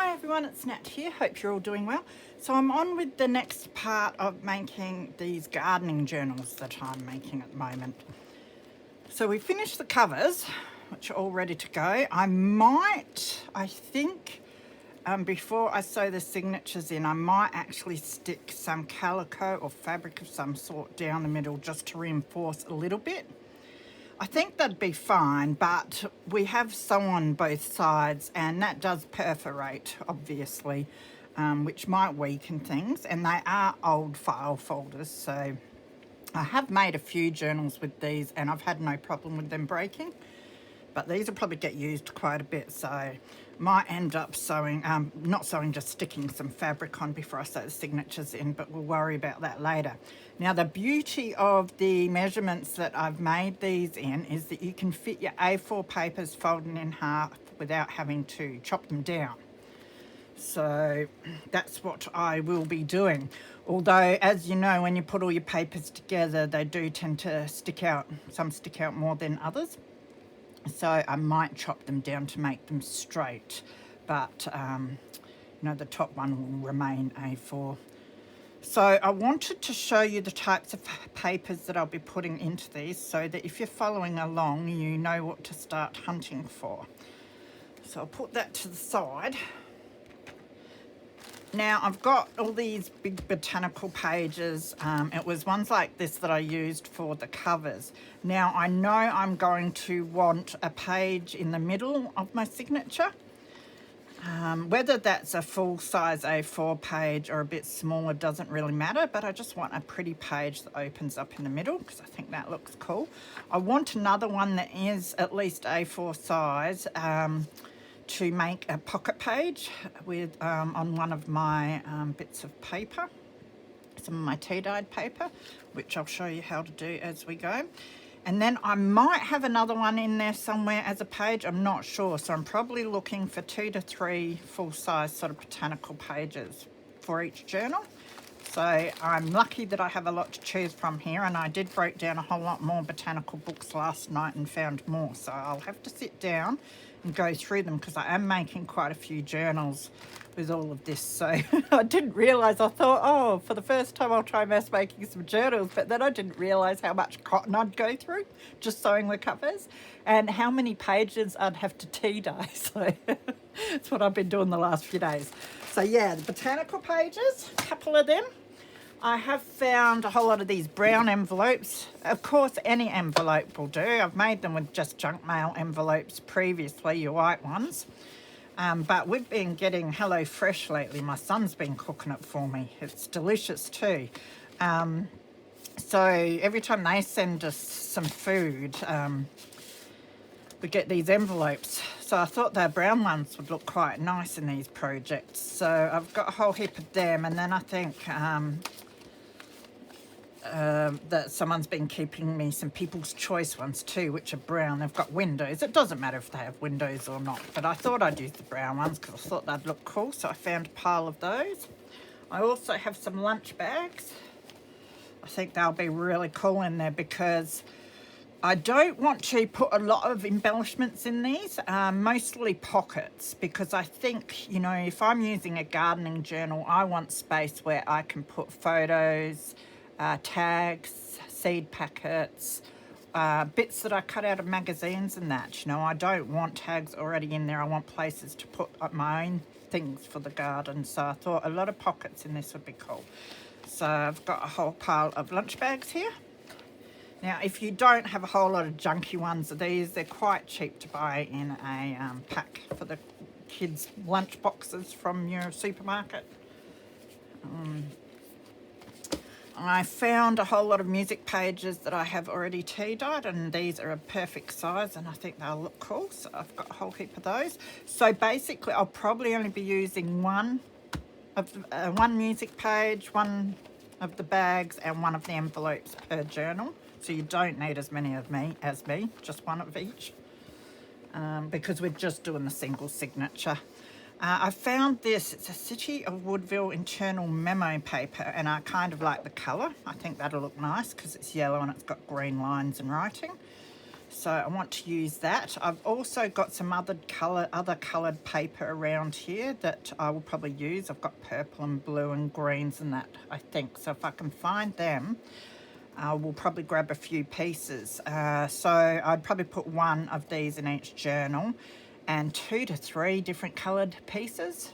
Hi everyone, it's Nat here. Hope you're all doing well. So I'm on with the next part of making these gardening journals that I'm making at the moment. So we finished the covers, which are all ready to go. I think, before I sew the signatures in, I might actually stick some calico or fabric of some sort down the middle just to reinforce a little bit. I think that'd be fine, but we have sew on both sides, and that does perforate, obviously, which might weaken things, and they are old file folders, so I have made a few journals with these, and I've had no problem with them breaking, but these will probably get used quite a bit, so might end up sewing, not sewing, just sticking some fabric on before I sew the signatures in, but we'll worry about that later. Now, the beauty of the measurements that I've made these in is that you can fit your A4 papers folded in half without having to chop them down. So that's what I will be doing. Although, as you know, when you put all your papers together, they do tend to stick out. Some stick out more than others. So I might chop them down to make them straight, but the top one will remain A4. So I wanted to show you the types of papers that I'll be putting into these so that if you're following along, you know what to start hunting for. So I'll put that to the side. Now I've got all these big botanical pages. It was ones like this that I used for the covers. Now I know I'm going to want a page in the middle of my signature. Whether that's a full-size A4 page or a bit smaller doesn't really matter, but I just want a pretty page that opens up in the middle because I think that looks cool. I want another one that is at least A4 size to make a pocket page with on one of my bits of paper, some of my tea-dyed paper, which I'll show you how to do as we go. And then I might have another one in there somewhere as a page, I'm not sure. So I'm probably looking for 2 to 3 full-size sort of botanical pages for each journal. So I'm lucky that I have a lot to choose from here, and I did break down a whole lot more botanical books last night and found more. So I'll have to sit down and go through them because I am making quite a few journals with all of this. So I didn't realise, I thought, oh, for the first time I'll try mass making some journals, but then I didn't realise how much cotton I'd go through just sewing the covers and how many pages I'd have to tea dye. So that's what I've been doing the last few days. So yeah, the botanical pages, a couple of them. I have found a whole lot of these brown envelopes. Of course, any envelope will do. I've made them with just junk mail envelopes previously, your white ones. But we've been getting Hello Fresh lately. My son's been cooking it for me. It's delicious too. So every time they send us some food, we get these envelopes. So I thought their brown ones would look quite nice in these projects. So I've got a whole heap of them, and then I think that someone's been keeping me some People's Choice ones too, which are brown. They've got windows. It doesn't matter if they have windows or not, but I thought I'd use the brown ones because I thought they'd look cool, so I found a pile of those. I also have some lunch bags. I think they'll be really cool in there because I don't want to put a lot of embellishments in these, mostly pockets, because I think, if I'm using a gardening journal, I want space where I can put photos, tags, seed packets, bits that I cut out of magazines and that. I don't want tags already in there. I want places to put my own things for the garden. So I thought a lot of pockets in this would be cool. So I've got a whole pile of lunch bags here. Now, if you don't have a whole lot of junky ones of these, they're quite cheap to buy in a pack for the kids' lunch boxes from your supermarket. I found a whole lot of music pages that I have already tea-dyed, and these are a perfect size, and I think they'll look cool, so I've got a whole heap of those. So basically, I'll probably only be using one music page, one of the bags, and one of the envelopes per journal. So you don't need as many as me, just one of each, because we're just doing the single signature. I found this, it's a City of Woodville internal memo paper, and I kind of like the colour. I think that'll look nice because it's yellow and it's got green lines and writing. So I want to use that. I've also got some other coloured paper around here that I will probably use. I've got purple and blue and greens and that, I think. So if I can find them, I will probably grab a few pieces. So I'd probably put one of these in each journal and 2 to 3 different coloured pieces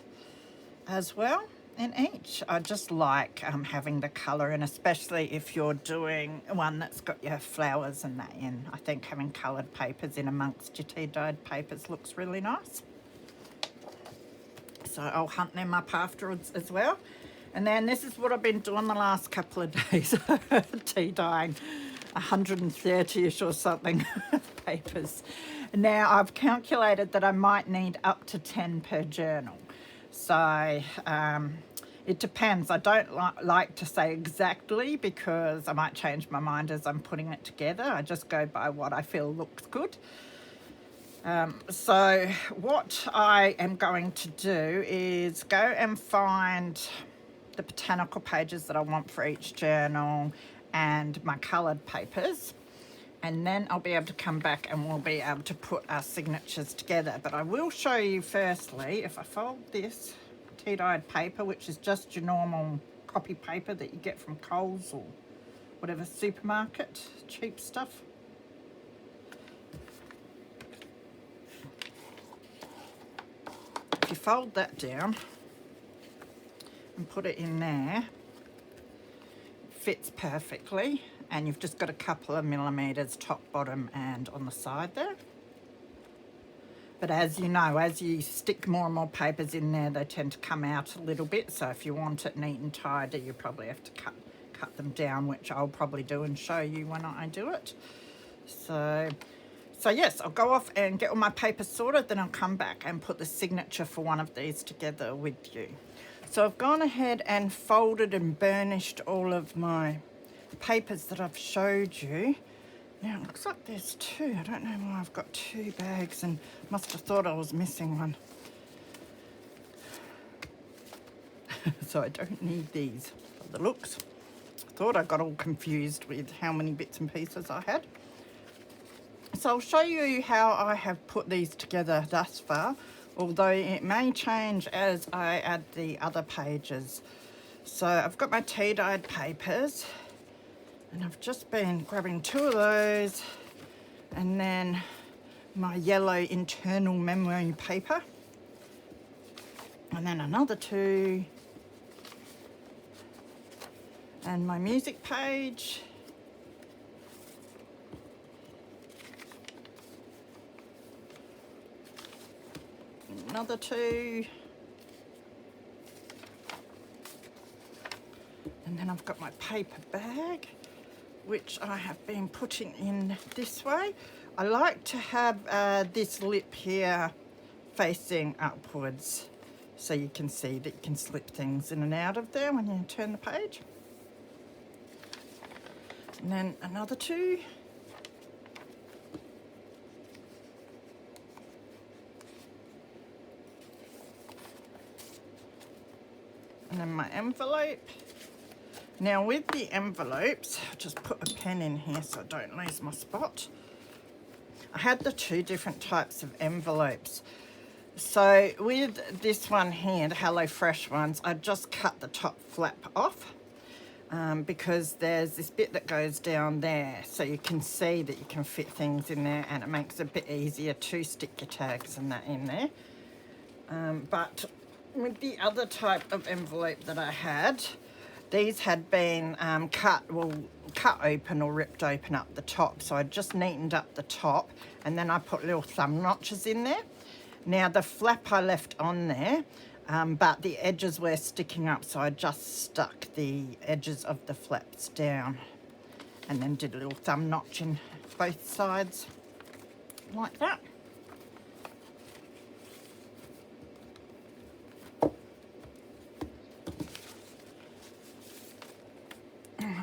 as well in each. I just like having the colour, and especially if you're doing one that's got your flowers and that in. I think having coloured papers in amongst your tea dyed papers looks really nice. So I'll hunt them up afterwards as well. And then this is what I've been doing the last couple of days. Tea dyeing 130-ish or something papers. Now I've calculated that I might need up to 10 per journal. So it depends. I don't like to say exactly because I might change my mind as I'm putting it together. I just go by what I feel looks good. So what I am going to do is go and find the botanical pages that I want for each journal and my coloured papers. And then I'll be able to come back and we'll be able to put our signatures together. But I will show you firstly, if I fold this tea-dyed paper, which is just your normal copy paper that you get from Coles or whatever supermarket, cheap stuff. If you fold that down and put it in there, it fits perfectly. And you've just got a couple of millimetres top, bottom and on the side there. But as you know, as you stick more and more papers in there, they tend to come out a little bit. So if you want it neat and tidy, you probably have to cut them down, which I'll probably do and show you when I do it. So yes, I'll go off and get all my papers sorted, then I'll come back and put the signature for one of these together with you. So I've gone ahead and folded and burnished all of my papers that I've showed you. Now it looks like there's 2. I don't know why I've got 2 bags and must have thought I was missing one. So I don't need these by the looks. I thought I got all confused with how many bits and pieces I had. So I'll show you how I have put these together thus far, although it may change as I add the other pages. So I've got my tea dyed papers. And I've just been grabbing 2 of those and then my yellow internal memory paper and then another 2 and my music page another 2 and then I've got my paper bag, which I have been putting in this way. I like to have this lip here facing upwards so you can see that you can slip things in and out of there when you turn the page. And then another 2. And then my envelope. Now with the envelopes, I'll just put a pen in here so I don't lose my spot. I had the 2 different types of envelopes. So with this one here, the Hello Fresh ones, I just cut the top flap off because there's this bit that goes down there so you can see that you can fit things in there and it makes it a bit easier to stick your tags and that in there. But with the other type of envelope that I had, these had been cut open or ripped open up the top. So I just neatened up the top and then I put little thumb notches in there. Now the flap I left on there, but the edges were sticking up. So I just stuck the edges of the flaps down and then did a little thumb notch in both sides like that.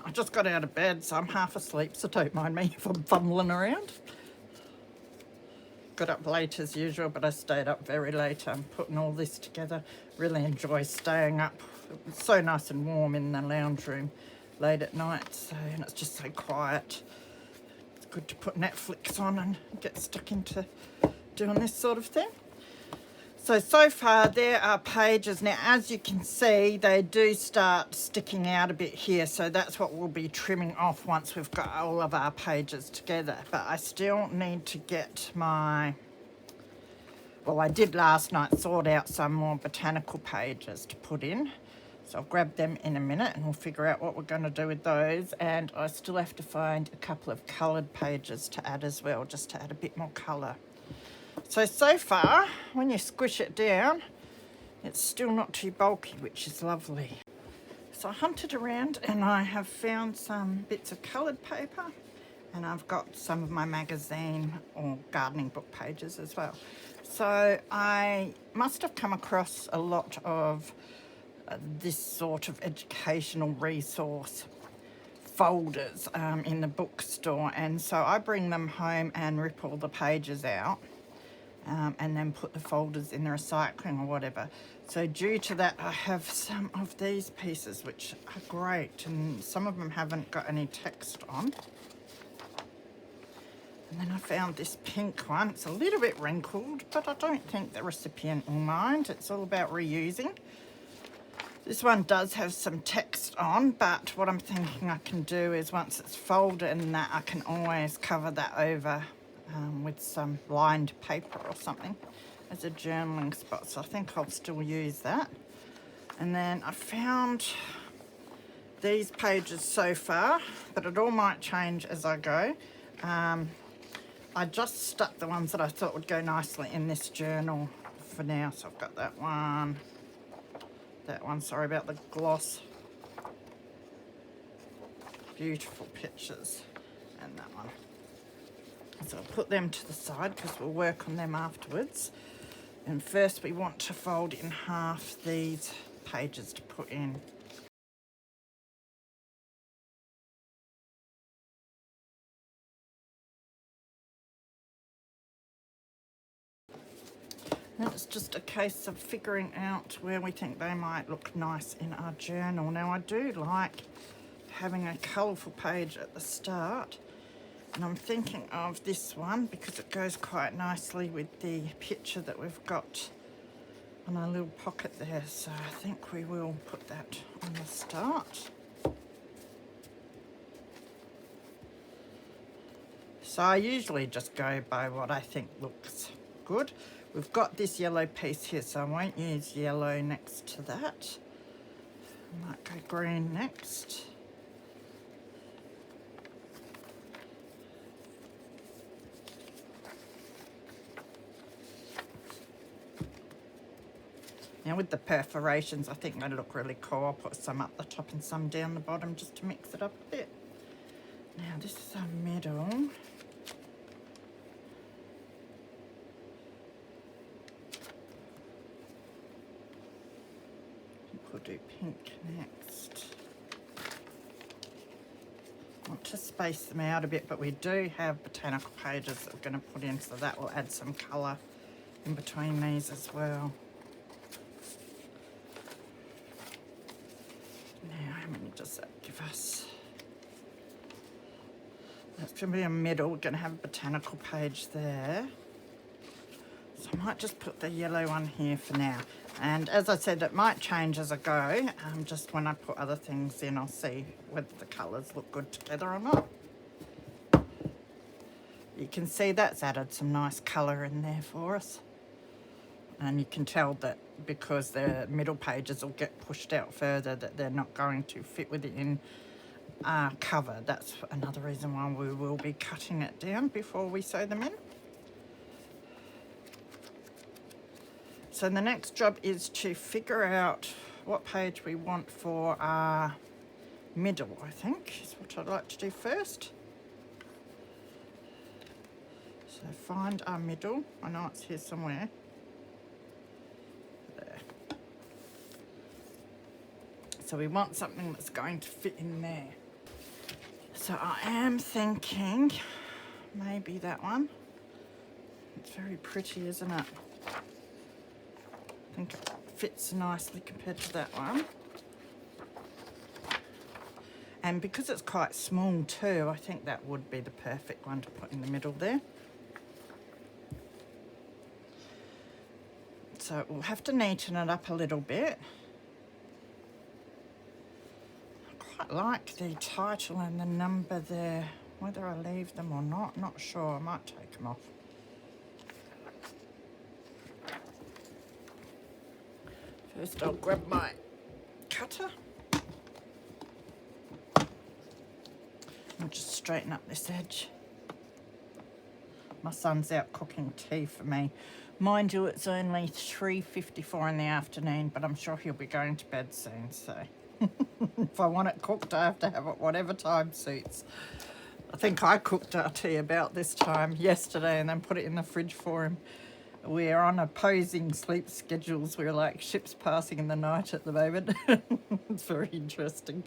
I just got out of bed, so I'm half asleep, so don't mind me if I'm fumbling around. Got up late as usual, but I stayed up very late. I'm putting all this together. Really enjoy staying up. It's so nice and warm in the lounge room late at night, so, and it's just so quiet. It's good to put Netflix on and get stuck into doing this sort of thing. So far there are pages. Now, as you can see, they do start sticking out a bit here, so that's what we'll be trimming off once we've got all of our pages together. But I still need to get my, well, I did last night sort out some more botanical pages to put in. So I'll grab them in a minute and we'll figure out what we're going to do with those. And I still have to find a couple of coloured pages to add as well, just to add a bit more colour. So far, when you squish it down, it's still not too bulky, which is lovely. So I hunted around and I have found some bits of coloured paper, and I've got some of my magazine or gardening book pages as well. So I must have come across a lot of this sort of educational resource folders in the bookstore, and so I bring them home and rip all the pages out. And then put the folders in the recycling or whatever. So due to that, I have some of these pieces which are great, and some of them haven't got any text on. And then I found this pink one. It's a little bit wrinkled, but I don't think the recipient will mind. It's all about reusing. This one does have some text on, but what I'm thinking I can do is once it's folded and that, I can always cover that over with some lined paper or something as a journaling spot. So I think I'll still use that. And then I found these pages so far, but it all might change as I go. I just stuck the ones that I thought would go nicely in this journal for now. So I've got that one, sorry about the gloss. Beautiful pictures, and that one. So I'll put them to the side because we'll work on them afterwards. And first we want to fold in half these pages to put in. Then it's just a case of figuring out where we think they might look nice in our journal. Now I do like having a colourful page at the start. And I'm thinking of this one because it goes quite nicely with the picture that we've got on our little pocket there. So I think we will put that on the start. So I usually just go by what I think looks good. We've got this yellow piece here, so I won't use yellow next to that. I might go green next. Now with the perforations, I think they look really cool. I'll put some up the top and some down the bottom just to mix it up a bit. Now this is our middle. We'll do pink next. I want to space them out a bit, but we do have botanical pages that we're going to put in, so that will add some colour in between these as well. Now, how many does that give us? That's going to be a middle. We're going to have a botanical page there. So I might just put the yellow one here for now. And as I said, it might change as I go. Just when I put other things in, I'll see whether the colours look good together or not. You can see that's added some nice colour in there for us. And you can tell that because the middle pages will get pushed out further, that they're not going to fit within our cover. That's another reason why we will be cutting it down before we sew them in. So the next job is to figure out what page we want for our middle, I think, is what I'd like to do first. So find our middle. I know it's here somewhere. There. So we want something that's going to fit in there. So I am thinking maybe that one. It's very pretty, isn't it? I think it fits nicely compared to that one. And because it's quite small too, I think that would be the perfect one to put in the middle there. So we'll have to neaten it up a little bit. I quite like the title and the number there. Whether I leave them or not, not sure. I might take them off. First I'll grab my cutter. I'll just straighten up this edge. My son's out cooking tea for me. Mind you, it's only 3:54 in the afternoon, but I'm sure he'll be going to bed soon, so if I want it cooked, I have to have it whatever time suits. I think I cooked our tea about this time yesterday and then put it in the fridge for him. We're on opposing sleep schedules. We're like ships passing in the night at the moment. It's very interesting.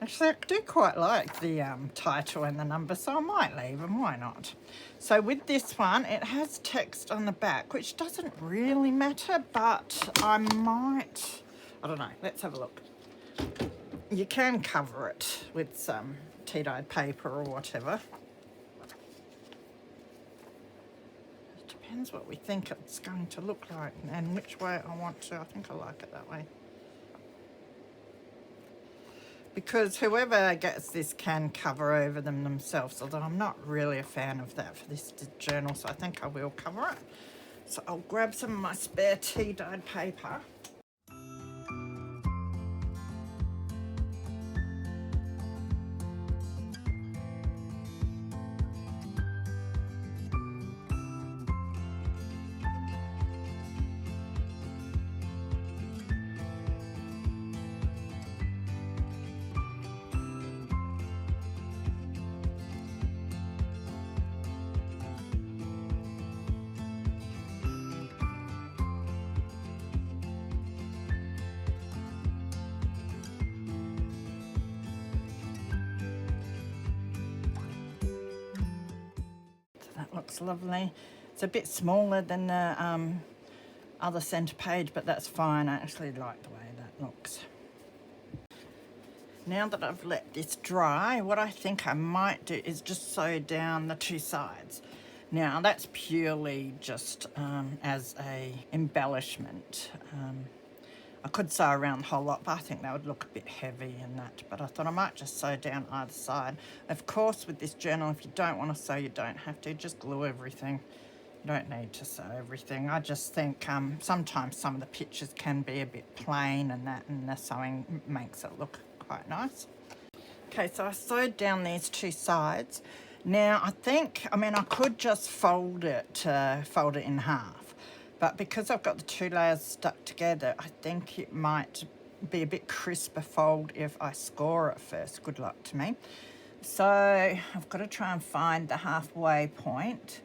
Actually, I do quite like the title and the number, so I might leave them, why not? So with this one, it has text on the back, which doesn't really matter, but I might, I don't know, let's have a look. You can cover it with some tea-dyed paper or whatever. It depends what we think it's going to look like and which way I want to. I think I like it that way. Because whoever gets this can cover over them themselves, although I'm not really a fan of that for this journal, so I think I will cover it. So I'll grab some of my spare tea-dyed paper. Looks lovely. It's a bit smaller than the other centre page, but that's fine. I actually like the way that looks. Now that I've let this dry, what I think I might do is just sew down the two sides. Now that's purely just as a embellishment. I could sew around the whole lot, but I think that would look a bit heavy and that. But I thought I might just sew down either side. Of course, with this journal, if you don't want to sew, you don't have to. Just glue everything. You don't need to sew everything. I just think sometimes some of the pictures can be a bit plain and that, and the sewing makes it look quite nice. Okay, so I sewed down these two sides. Now, I could just fold it in half. But because I've got the two layers stuck together, I think it might be a bit crisper fold if I score it first. Good luck to me. So I've got to try and find the halfway point.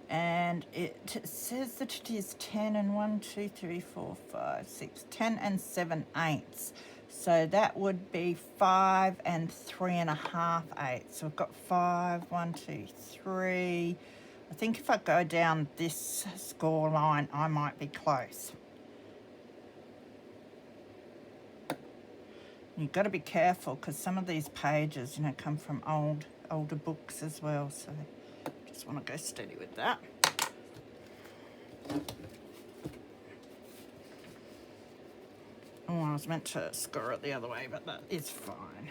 And it says that it is 10 and 1, 2, 3, 4, 5, 6, 10 and 7/8. So that would be 5 and 3.5/8. So I've got 5, 1, 2, 3. I think if I go down this score line, I might be close. You've got to be careful because some of these pages, come from older books as well. So just want to go steady with that. Oh, I was meant to score it the other way, but that is fine.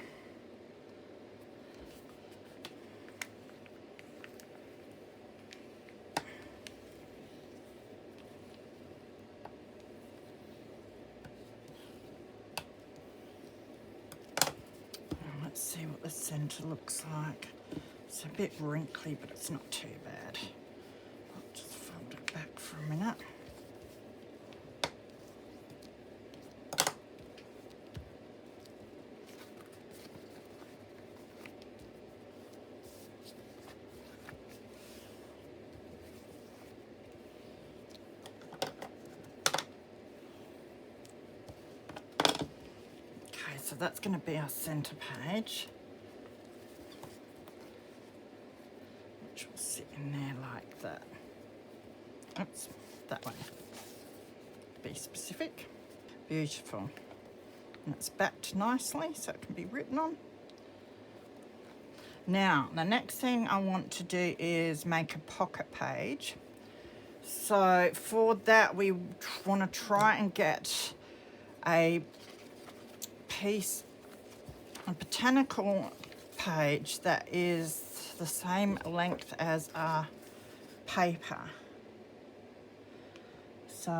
Let's see what the centre looks like. It's a bit wrinkly, but it's not too bad. I'll just fold it back for a minute. So that's going to be our centre page, which will sit in in there like that. Oops, that way. Be specific. Beautiful. And it's backed nicely so it can be written on. Now, the next thing I want to do is make a pocket page. So for that, we want to try and get a botanical page that is the same length as our paper. So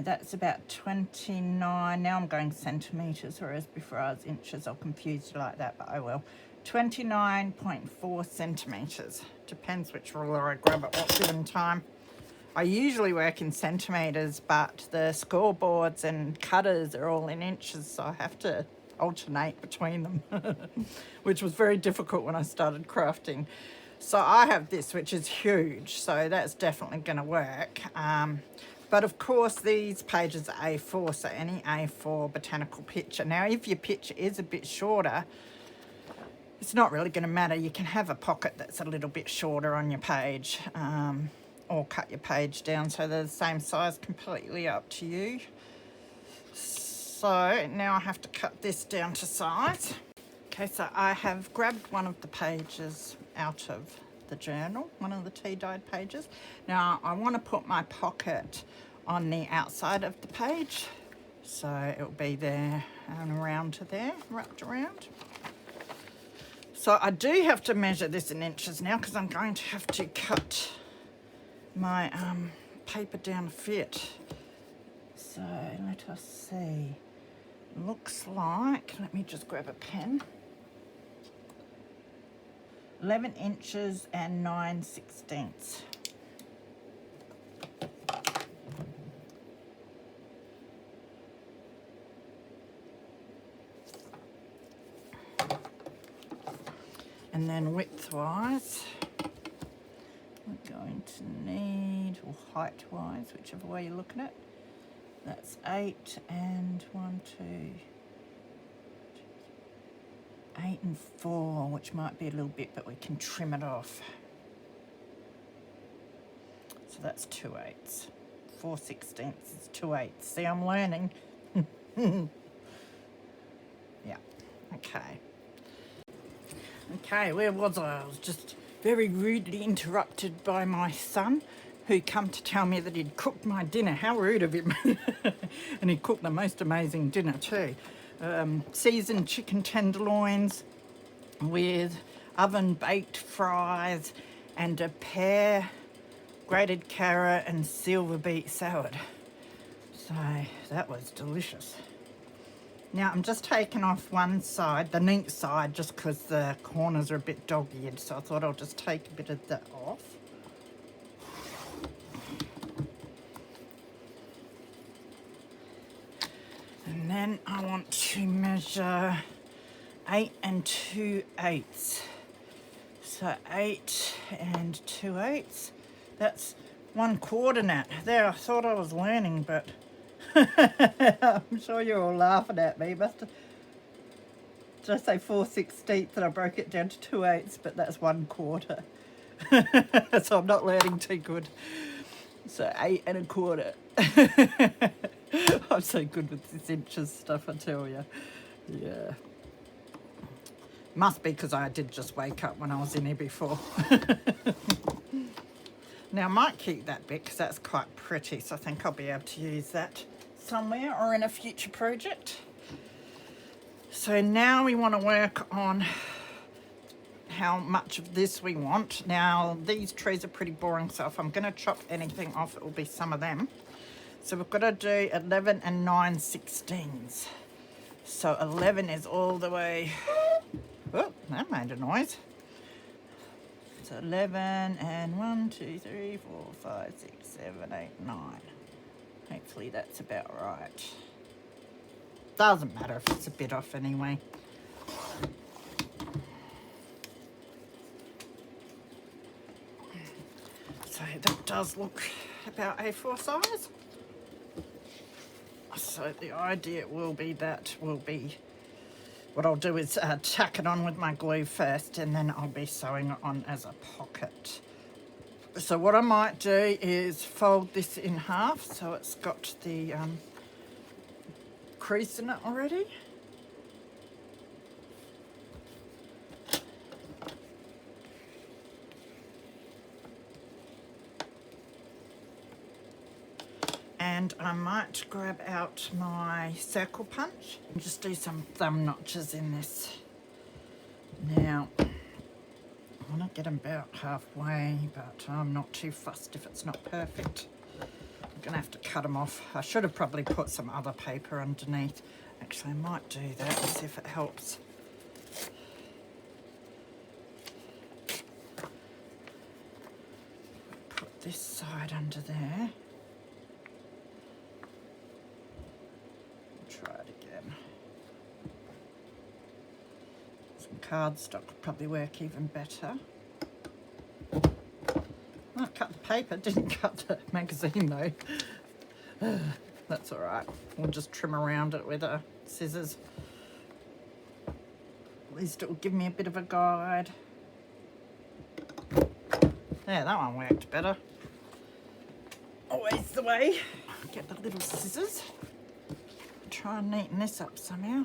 that's about 29. Now I'm going centimetres, whereas before I was inches. I'll confuse you like that, but I will. 29.4 centimetres. Depends which ruler I grab at what given time. I usually work in centimetres, but the scoreboards and cutters are all in inches, so I have to alternate between them, which was very difficult when I started crafting. So I have this, which is huge, so that's definitely going to work. But of course, these pages are A4, so any A4 botanical picture. Now, if your picture is a bit shorter, it's not really going to matter. You can have a pocket that's a little bit shorter on your page, or cut your page down so they're the same size, completely up to you. So now I have to cut this down to size. Okay, so I have grabbed one of the pages out of the journal, one of the tea-dyed pages. Now I want to put my pocket on the outside of the page, so it'll be there and around to there, wrapped around. So I do have to measure this in inches now because I'm going to have to cut my paper down to fit. So let us see. Looks like, let me just grab a pen. 11 inches and 9/16. And then width-wise, we're going to need, or height-wise, whichever way you look at it, that's 8 and 8 and 4, which might be a little bit, but we can trim it off. So that's 2/8. 4/16 is 2/8. See, I'm learning. Yeah, okay. Okay, where was I? I was just very rudely interrupted by my son, who come to tell me that he'd cooked my dinner. How rude of him. And he cooked the most amazing dinner too. Seasoned chicken tenderloins with oven baked fries and a pear, grated carrot and silver beet salad. So that was delicious. Now I'm just taking off one side, the neat side, just because the corners are a bit dog-eared, so I thought I'll just take a bit of that off. And then I want to measure 8 and 2/8. So 8 and 2/8. That's 1/4, Nat. There, I thought I was learning, but I'm sure you're all laughing at me. Did I say 4/16 and I broke it down to 2/8, but that's 1/4. So I'm not learning too good. So 8 and 1/4. I'm so good with this inches stuff, I tell you. Yeah. Must be because I did just wake up when I was in here before. Now I might keep that bit because that's quite pretty, so I think I'll be able to use that somewhere or in a future project. So now we want to work on how much of this we want. Now these trees are pretty boring, so if I'm going to chop anything off, it will be some of them. So we've got to do 11 and 9/16. So 11 is all the way, oh, that made a noise. So 11 and 1, 2, 3, 4, 5, 6, 7, 8, 9. Hopefully that's about right. Doesn't matter if it's a bit off anyway. So that does look about A4 size. So the idea will be what I'll do is tack it on with my glue first, and then I'll be sewing it on as a pocket. So what I might do is fold this in half so it's got the crease in it already. And I might grab out my circle punch and just do some thumb notches in this. Now, I want to get them about halfway, but I'm not too fussed if it's not perfect. I'm going to have to cut them off. I should have probably put some other paper underneath. Actually, I might do that and see if it helps. Put this side under there. Try it again. Some cardstock would probably work even better. I cut the paper, didn't cut the magazine though. That's all right. We'll just trim around it with scissors. At least it will give me a bit of a guide. There, that one worked better. Always the way. Get the little scissors. Try and neaten this up somehow.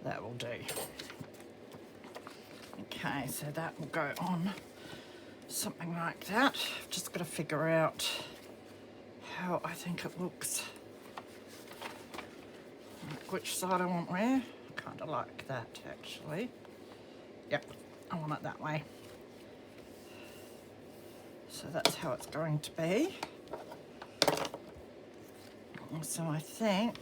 That will do. Okay, so that will go on something like that. I've just got to figure out how I think it looks. Like which side I want where. I kind of like that actually. Yep, I want it that way. So that's how it's going to be. So I think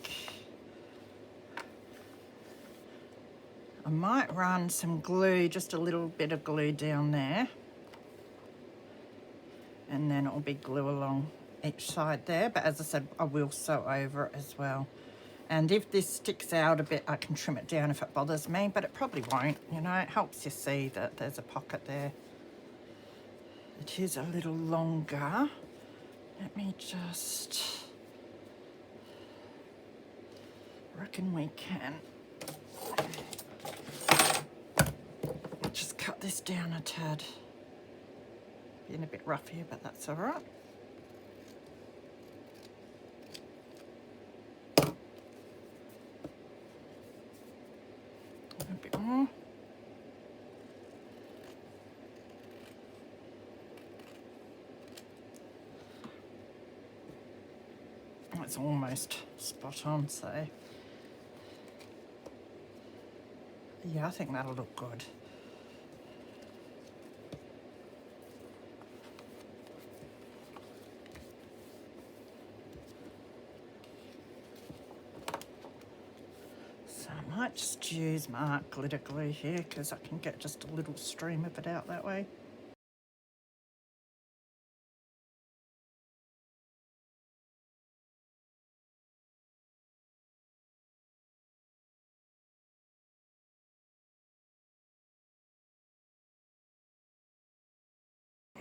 I might run some glue, just a little bit of glue down there. And then it'll be glue along each side there. But as I said, I will sew over it as well. And if this sticks out a bit, I can trim it down if it bothers me, but it probably won't. You know, it helps you see that there's a pocket there. It is a little longer. Let me just... I reckon we can just cut this down a tad. Being a bit rough here, but that's all right. A bit more. It's almost spot on, so yeah, I think that'll look good. So I might just use my glitter glue here because I can get just a little stream of it out that way.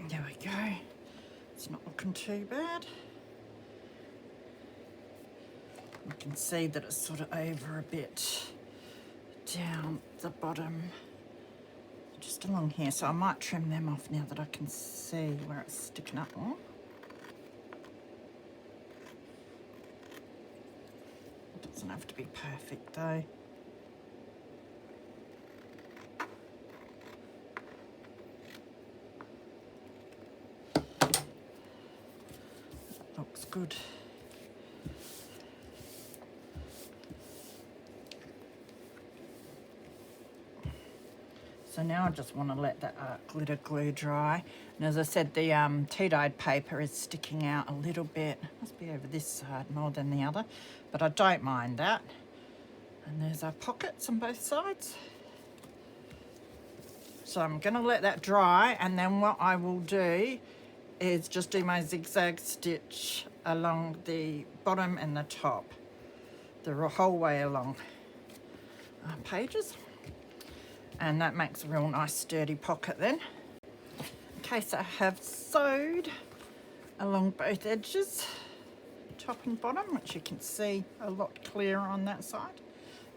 There we go. It's not looking too bad. You can see that it's sort of over a bit down the bottom, just along here. So I might trim them off now that I can see where it's sticking up more. It doesn't have to be perfect though. Looks good. So now I just want to let that glitter glue dry. And as I said, the tea-dyed paper is sticking out a little bit. Must be over this side more than the other, but I don't mind that. And there's our pockets on both sides. So I'm going to let that dry, and then what I will do is just do my zigzag stitch along the bottom and the top, the whole way along our pages. And that makes a real nice sturdy pocket then. Okay, so I have sewed along both edges, top and bottom, which you can see a lot clearer on that side,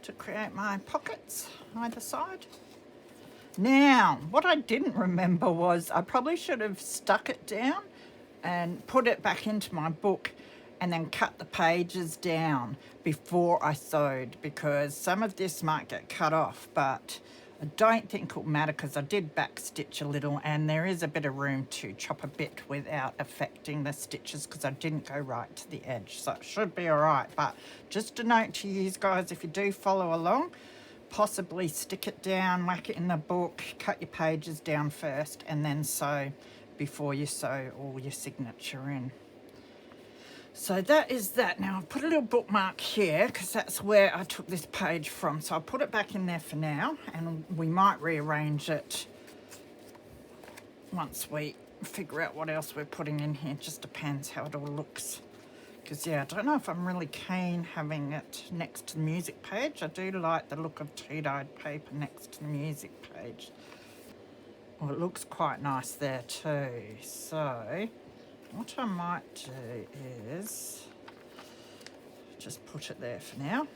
to create my pockets either side. Now, what I didn't remember was I probably should have stuck it down and put it back into my book and then cut the pages down before I sewed, because some of this might get cut off, but I don't think it'll matter because I did back stitch a little and there is a bit of room to chop a bit without affecting the stitches because I didn't go right to the edge, so it should be all right. But just a note to you guys, if you do follow along, possibly stick it down, whack it in the book, cut your pages down first and then sew before you sew all your signature in. So that is that. Now I've put a little bookmark here because that's where I took this page from. So I'll put it back in there for now and we might rearrange it once we figure out what else we're putting in here. It just depends how it all looks. Because yeah, I don't know if I'm really keen having it next to the music page. I do like the look of tea-dyed paper next to the music page. Well, it looks quite nice there too. So what I might do is just put it there for now.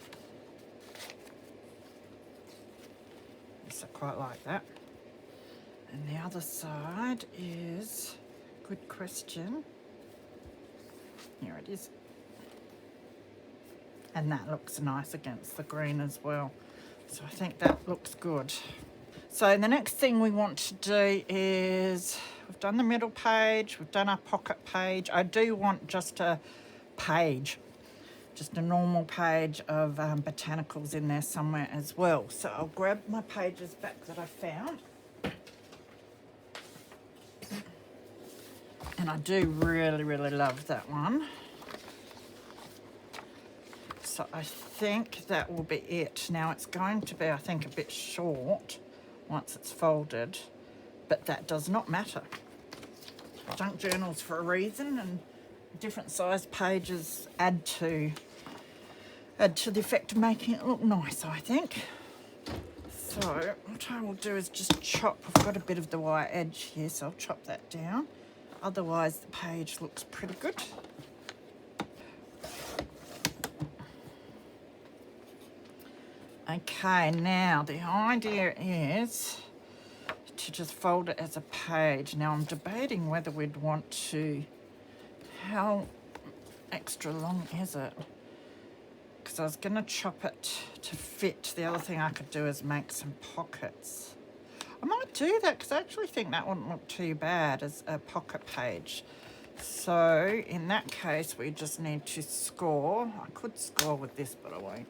Yes, I quite like that. And the other side is, good question. Here it is. And that looks nice against the green as well. So I think that looks good. So the next thing we want to do is, we've done the middle page, we've done our pocket page. I do want just a page, just a normal page of botanicals in there somewhere as well. So I'll grab my pages back that I found. And I do really, really love that one. So I think that will be it. Now it's going to be, I think, a bit short once it's folded, but that does not matter. Junk journals for a reason, and different size pages add to the effect of making it look nice, I think. So what I will do is just chop. I've got a bit of the wire edge here, so I'll chop that down. Otherwise the page looks pretty good. Okay, now the idea is to just fold it as a page. Now I'm debating whether we'd want to, how extra long is it? Because I was going to chop it to fit. The other thing I could do is make some pockets. I might do that because I actually think that wouldn't look too bad as a pocket page. So in that case, we just need to score. I could score with this, but I won't.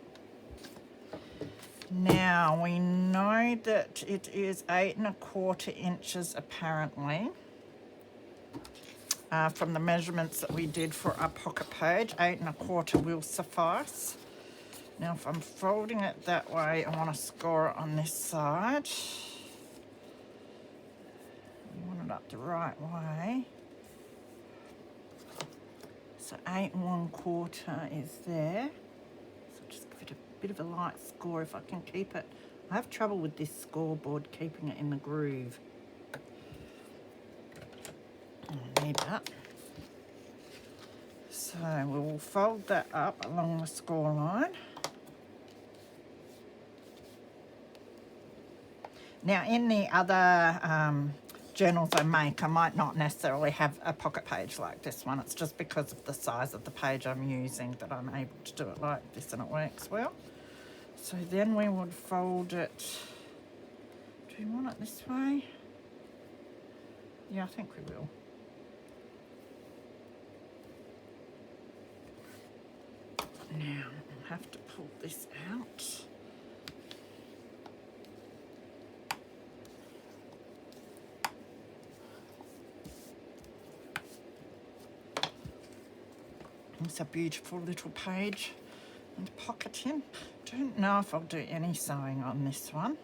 Now we know that it is 8 1/4 inches apparently. From the measurements that we did for our pocket page, 8 1/4 will suffice. Now if I'm folding it that way, I want to score it on this side. I want it up the right way. So 8 1/4 is there. So just give it a bit of a light score if I can keep it. I have trouble with this scoreboard keeping it in the groove. I need that. So we'll fold that up along the score line. Now in the other journals I make, I might not necessarily have a pocket page like this one. It's just because of the size of the page I'm using that I'm able to do it like this and it works well. So then we would fold it. Do we want it this way? Yeah, I think we will. Now I'll have to pull this out. It's a beautiful little page and pocket in. Don't know if I'll do any sewing on this one.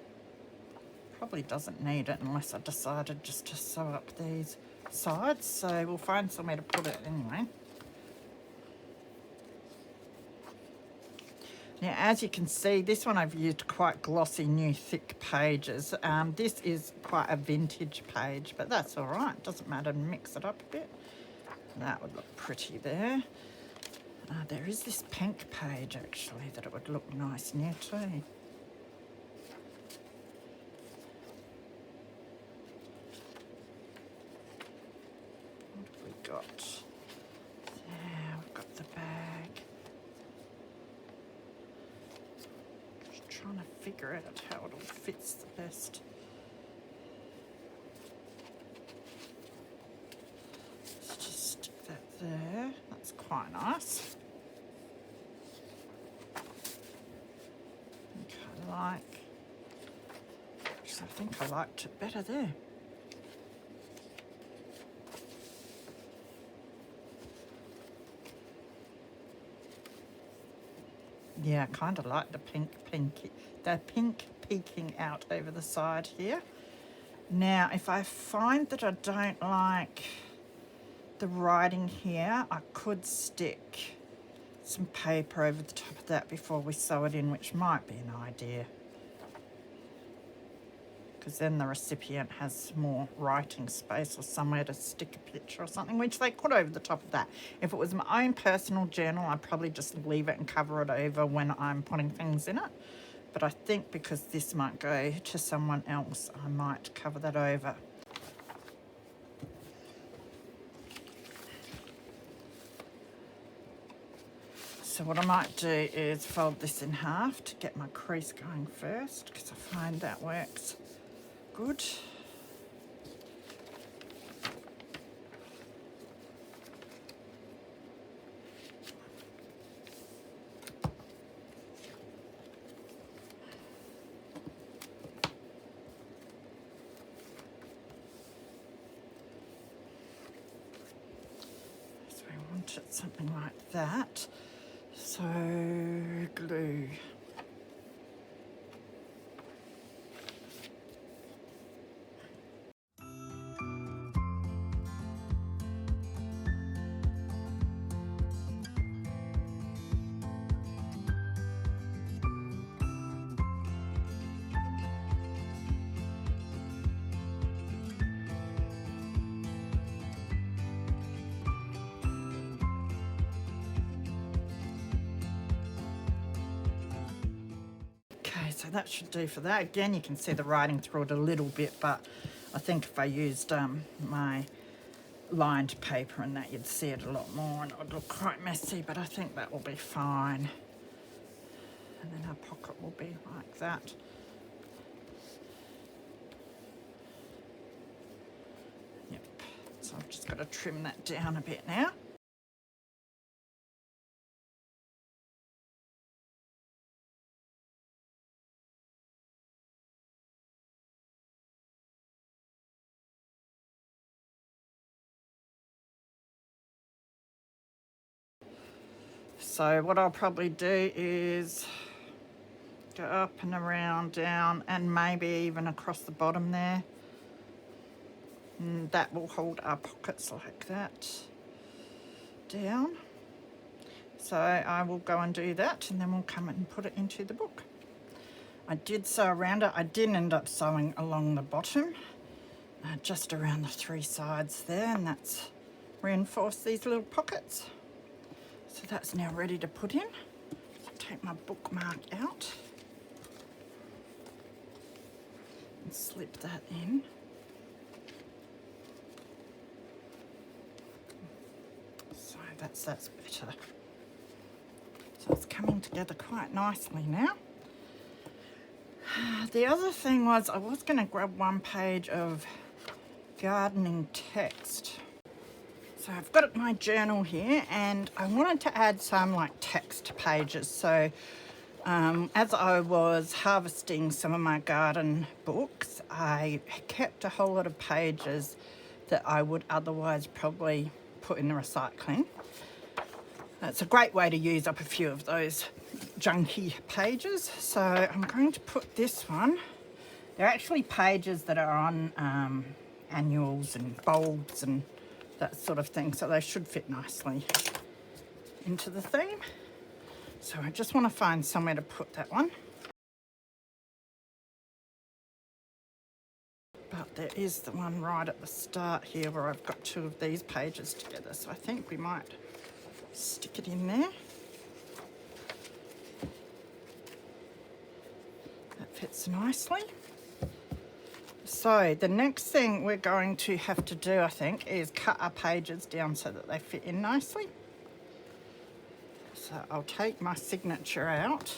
Probably doesn't need it unless I decided just to sew up these sides. So we'll find somewhere to put it anyway. Now, as you can see, this one I've used quite glossy, new, thick pages. This is quite a vintage page, but that's all right. Doesn't matter, mix it up a bit. That would look pretty there. There is this pink page actually that it would look nice near too. What have we got? There, we've got the bag. Just trying to figure out how it all fits the best. Let's just stick that there. That's quite nice. I think I liked it better there. Yeah, I kind of like the pink peeking out over the side here. Now, if I find that I don't like the writing here, I could stick some paper over the top of that before we sew it in, which might be an idea. Because then the recipient has more writing space or somewhere to stick a picture or something, which they could over the top of that. If it was my own personal journal, I'd probably just leave it and cover it over when I'm putting things in it. But I think because this might go to someone else, I might cover that over. So what I might do is fold this in half to get my crease going first, because I find that works good. So we want it something like that. So glue. So that should do for that. Again, you can see the writing through it a little bit, but I think if I used my lined paper and that, you'd see it a lot more and it would look quite messy, but I think that will be fine. And then our pocket will be like that. Yep, so I've just got to trim that down a bit now. So what I'll probably do is go up and around, down, and maybe even across the bottom there. And that will hold our pockets like that down. So I will go and do that, and then we'll come and put it into the book. I did sew around it. I didn't end up sewing along the bottom, just around the three sides there, and that's reinforced these little pockets. So that's now ready to put in. So take my bookmark out and slip that in. So that's better. So it's coming together quite nicely now. The other thing was I was going to grab one page of gardening text. So I've got my journal here and I wanted to add some like text pages. So as I was harvesting some of my garden books, I kept a whole lot of pages that I would otherwise probably put in the recycling. It's a great way to use up a few of those junky pages. So I'm going to put this one. They're actually pages that are on annuals and bulbs and that sort of thing, so they should fit nicely into the theme. So I just want to find somewhere to put that one. But there is the one right at the start here where I've got two of these pages together, so I think we might stick it in there. That fits nicely. So the next thing we're going to have to do, I think, is cut our pages down so that they fit in nicely. So I'll take my signature out.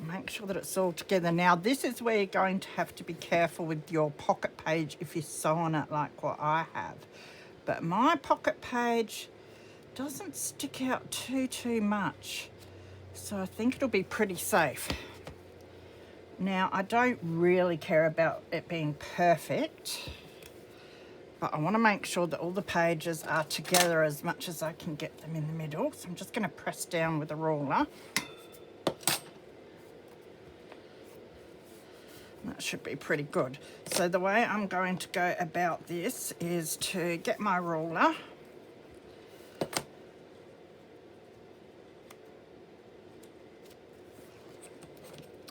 Make sure that it's all together. Now this is where you're going to have to be careful with your pocket page if you sew on it like what I have. But my pocket page doesn't stick out too much. So I think it'll be pretty safe. Now I don't really care about it being perfect, but I want to make sure that all the pages are together as much as I can get them in the middle. So I'm just going to press down with a ruler. That should be pretty good. So the way I'm going to go about this is to get my ruler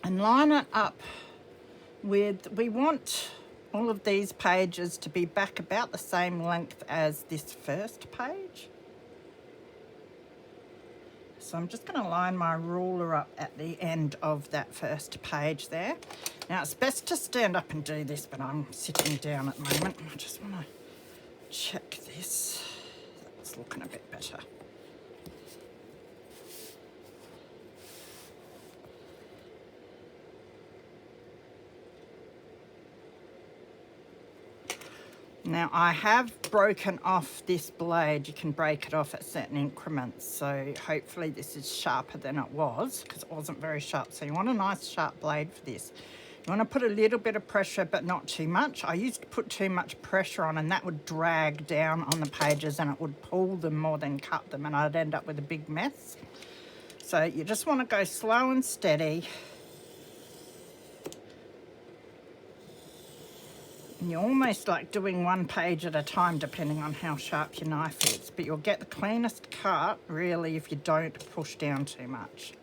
and line it up with, we want all of these pages to be back about the same length as this first page. So I'm just going to line my ruler up at the end of that first page there. Now it's best to stand up and do this, but I'm sitting down at the moment. I just want to check this. That's looking a bit better. Now I have broken off this blade. You can break it off at certain increments, so hopefully this is sharper than it was, because it wasn't very sharp. So you want a nice sharp blade for this. You want to put a little bit of pressure, but not too much. I used to put too much pressure on and that would drag down on the pages and it would pull them more than cut them, and I'd end up with a big mess. So you just want to go slow and steady. And you're almost like doing one page at a time depending on how sharp your knife is, but you'll get the cleanest cut really if you don't push down too much.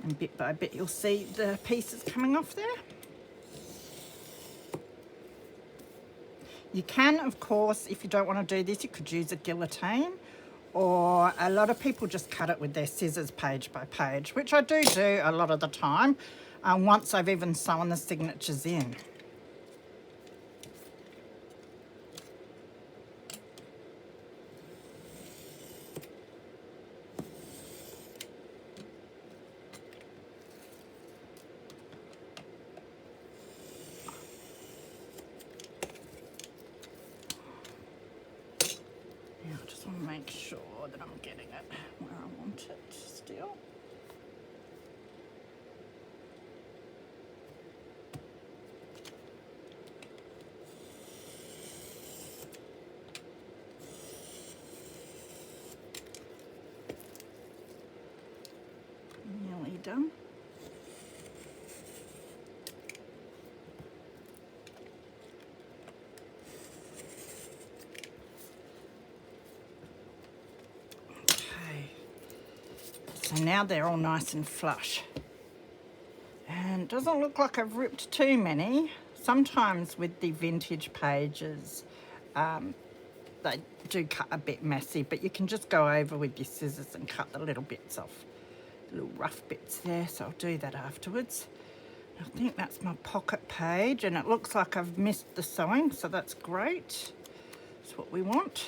And bit by bit you'll see the pieces coming off there. You can, of course, if you don't want to do this, you could use a guillotine, or a lot of people just cut it with their scissors page by page, which I do a lot of the time, once I've even sewn the signatures in. Make sure that I'm getting it where I want it still. Nearly done. So now they're all nice and flush. And it doesn't look like I've ripped too many. Sometimes with the vintage pages, they do cut a bit messy, but you can just go over with your scissors and cut the little bits off, the little rough bits there. So I'll do that afterwards. I think that's my pocket page, and it looks like I've missed the sewing, so that's great. That's what we want.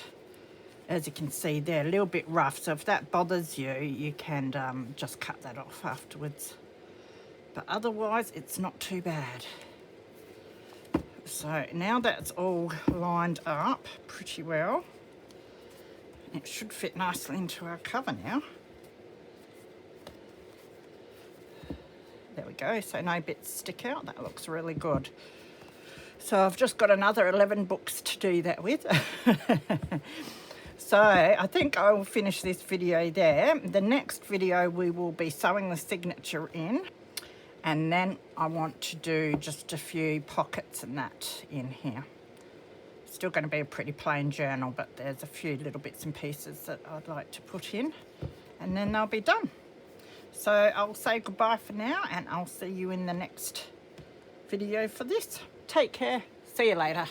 As you can see, they're a little bit rough, so if that bothers you, you can just cut that off afterwards. But otherwise, it's not too bad. So now that's all lined up pretty well. It should fit nicely into our cover now. There we go, so no bits stick out. That looks really good. So I've just got another 11 books to do that with. So I think I will finish this video there. The next video we will be sewing the signature in, and then I want to do just a few pockets and that in here. Still going to be a pretty plain journal, but there's a few little bits and pieces that I'd like to put in, and then they'll be done. So I'll say goodbye for now, and I'll see you in the next video for this. Take care. See you later.